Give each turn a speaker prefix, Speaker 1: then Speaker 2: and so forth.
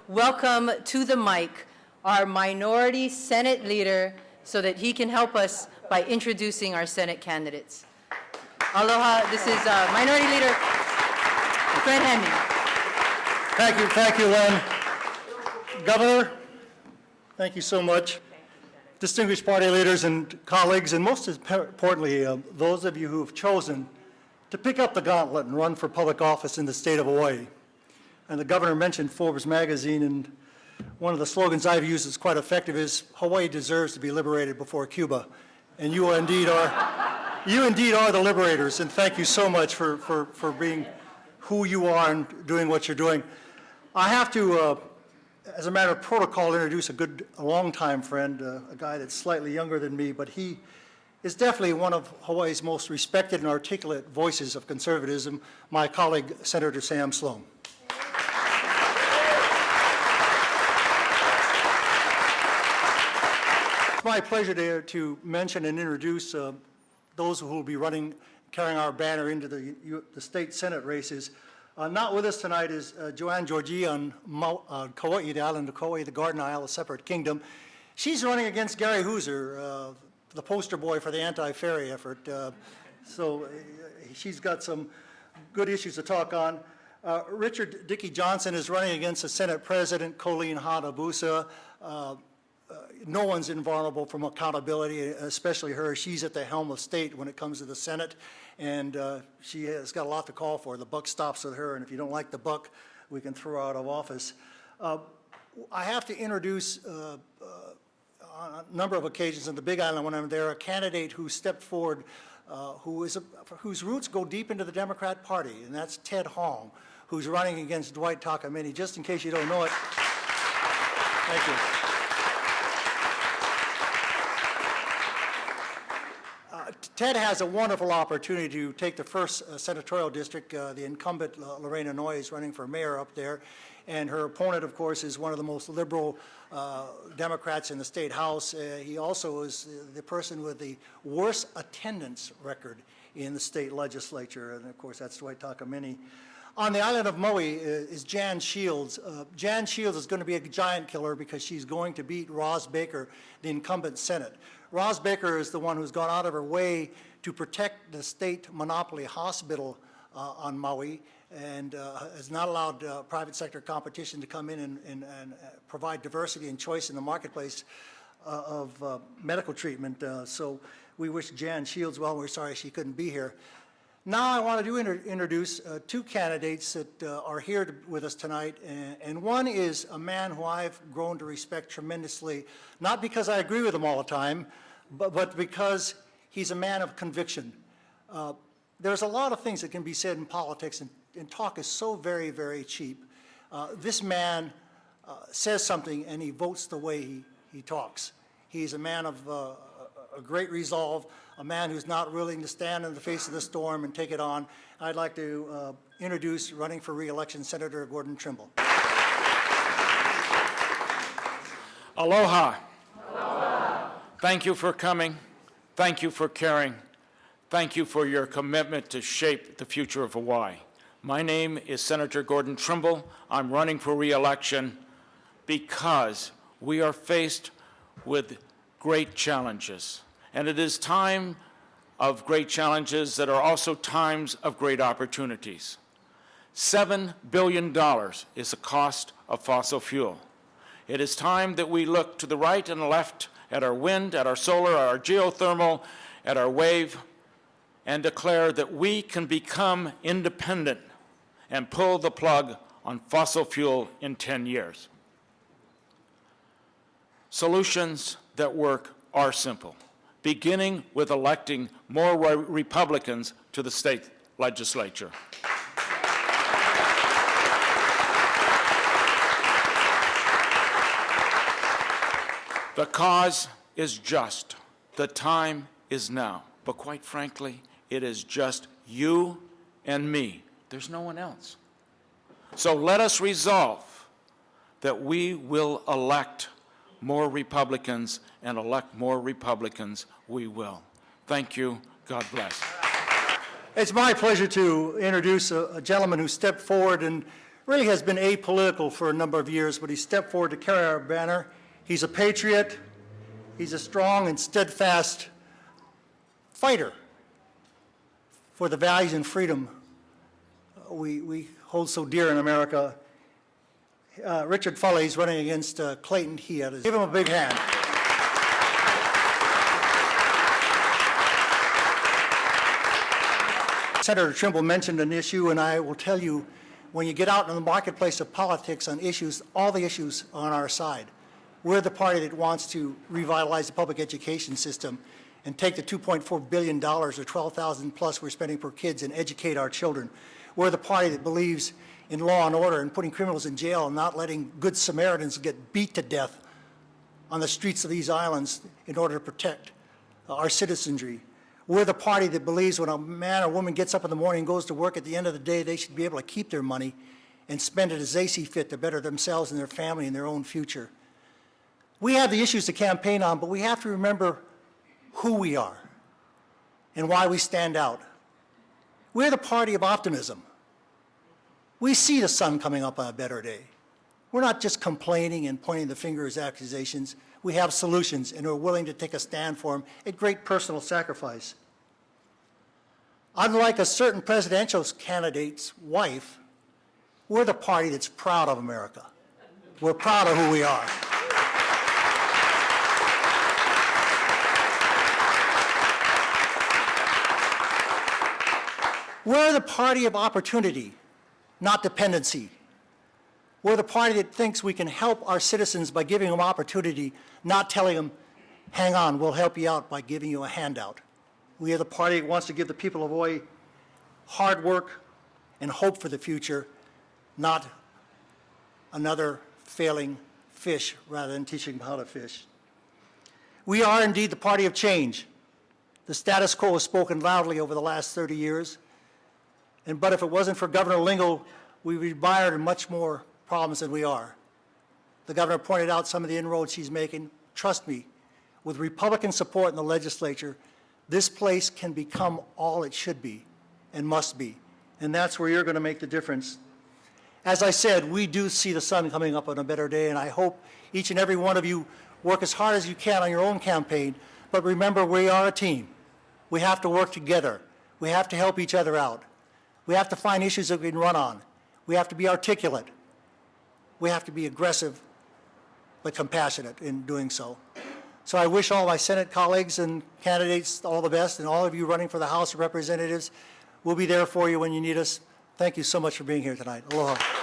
Speaker 1: welcome to the mic our minority Senate leader so that he can help us by introducing our Senate candidates. Aloha, this is Minority Leader Fred Hemmings.
Speaker 2: Thank you, Len. Governor, thank you so much. Distinguished party leaders and colleagues, and most importantly, those of you who have chosen to pick up the gauntlet and run for public office in the state of Hawaii. And the governor mentioned Forbes magazine, and one of the slogans I've used that's quite effective is, Hawaii deserves to be liberated before Cuba. And you indeed are the liberators, and thank you so much for being who you are and doing what you're doing. I have to, as a matter of protocol, introduce a longtime friend, a guy that's slightly younger than me, but he is definitely one of Hawaii's most respected and articulate voices of conservatism, my colleague, Senator Sam Slom. It's my pleasure to mention and introduce those who will be carrying our banner into the state Senate races. Not with us tonight is Joanne Georgi on Kauai, the island of Kauai, the Garden Isle, a separate kingdom. She's running against Gary Hooser, the poster boy for the anti-ferry effort. So she's got some good issues to talk on. Richard Dicky Johnson is running against the Senate President, Colleen Hanabusa. No one's invulnerable from accountability, especially her. She's at the helm of state when it comes to the Senate, and she has got a lot to call for. The buck stops with her, and if you don't like the buck, we can throw her out of office. I have to introduce, on a number of occasions in the Big Island when I'm there, a candidate who stepped forward whose roots go deep into the Democrat Party, and that's Ted Hall, who's running against Dwight Takamini. Just in case you don't know it, thank you. Ted has a wonderful opportunity to take the first senatorial district. The incumbent, Lorena Noy, is running for mayor up there, and her opponent, of course, is one of the most liberal Democrats in the state house. He also is the person with the worst attendance record in the state legislature, and of course, that's Dwight Takamini. On the island of Maui is Jan Shields. Jan Shields is going to be a giant killer because she's going to beat Roz Baker, the incumbent Senate. Roz Baker is the one who's gone out of her way to protect the state monopoly hospital on Maui and has not allowed private sector competition to come in and provide diversity and choice in the marketplace of medical treatment. So we wish Jan Shields well, and we're sorry she couldn't be here. Now I want to introduce two candidates that are here with us tonight, and one is a man who I've grown to respect tremendously, not because I agree with him all the time, but because he's a man of conviction. There's a lot of things that can be said in politics, and talk is so very, very cheap. This man says something and he votes the way he talks. He's a man of a great resolve, a man who's not willing to stand in the face of the storm and take it on. I'd like to introduce running for re-election Senator Gordon Trimble.
Speaker 3: Aloha. Aloha. Thank you for coming. Thank you for caring. Thank you for your commitment to shape the future of Hawaii. My name is Senator Gordon Trimble. I'm running for re-election because we are faced with great challenges. And it is time of great challenges that are also times of great opportunities. $7 billion is the cost of fossil fuel. It is time that we look to the right and the left at our wind, at our solar, at our geothermal, at our wave, and declare that we can become independent and pull the plug on fossil fuel in 10 years. Solutions that work are simple, beginning with electing more Republicans to the state legislature. The cause is just. The time is now. But quite frankly, it is just you and me. There's no one else. So let us resolve that we will elect more Republicans, and elect more Republicans we will. Thank you. God bless.
Speaker 2: It's my pleasure to introduce a gentleman who stepped forward and really has been apolitical for a number of years, but he stepped forward to carry our banner. He's a patriot. He's a strong and steadfast fighter for the values and freedom we hold so dear in America. Richard Fale is running against Clayton. Give him a big hand. Senator Trimble mentioned an issue, and I will tell you, when you get out in the marketplace of politics on issues, all the issues are on our side. We're the party that wants to revitalize the public education system and take the $2.4 billion, or 12,000 plus we're spending per kids, and educate our children. We're the party that believes in law and order and putting criminals in jail and not letting good Samaritans get beat to death on the streets of these islands in order to protect our citizenry. We're the party that believes when a man or woman gets up in the morning and goes to work, at the end of the day, they should be able to keep their money and spend it as they see fit to better themselves and their family and their own future. We have the issues to campaign on, but we have to remember who we are and why we stand out. We're the party of optimism. We see the sun coming up on a better day. We're not just complaining and pointing the finger as accusations. We have solutions, and we're willing to take a stand for them at great personal sacrifice. Unlike a certain presidential candidate's wife, we're the party that's proud of America. We're proud of who we are. We're the party of opportunity, not dependency. We're the party that thinks we can help our citizens by giving them opportunity, not telling them, hang on, we'll help you out by giving you a handout. We are the party that wants to give the people of Hawaii hard work and hope for the future, not another failing fish rather than teaching them how to fish. We are indeed the party of change. The status quo has spoken loudly over the last 30 years. But if it wasn't for Governor Lingo, we would be mired in much more problems than we are. The governor pointed out some of the inroads she's making. Trust me, with Republican support in the legislature, this place can become all it should be and must be. And that's where you're going to make the difference. As I said, we do see the sun coming up on a better day, and I hope each and every one of you work as hard as you can on your own campaign. But remember, we are a team. We have to work together. We have to help each other out. We have to find issues that we can run on. We have to be articulate. We have to be aggressive, but compassionate in doing so. So I wish all my Senate colleagues and candidates all the best, and all of you running for the House of Representatives. We'll be there for you when you need us. Thank you so much for being here tonight. Aloha.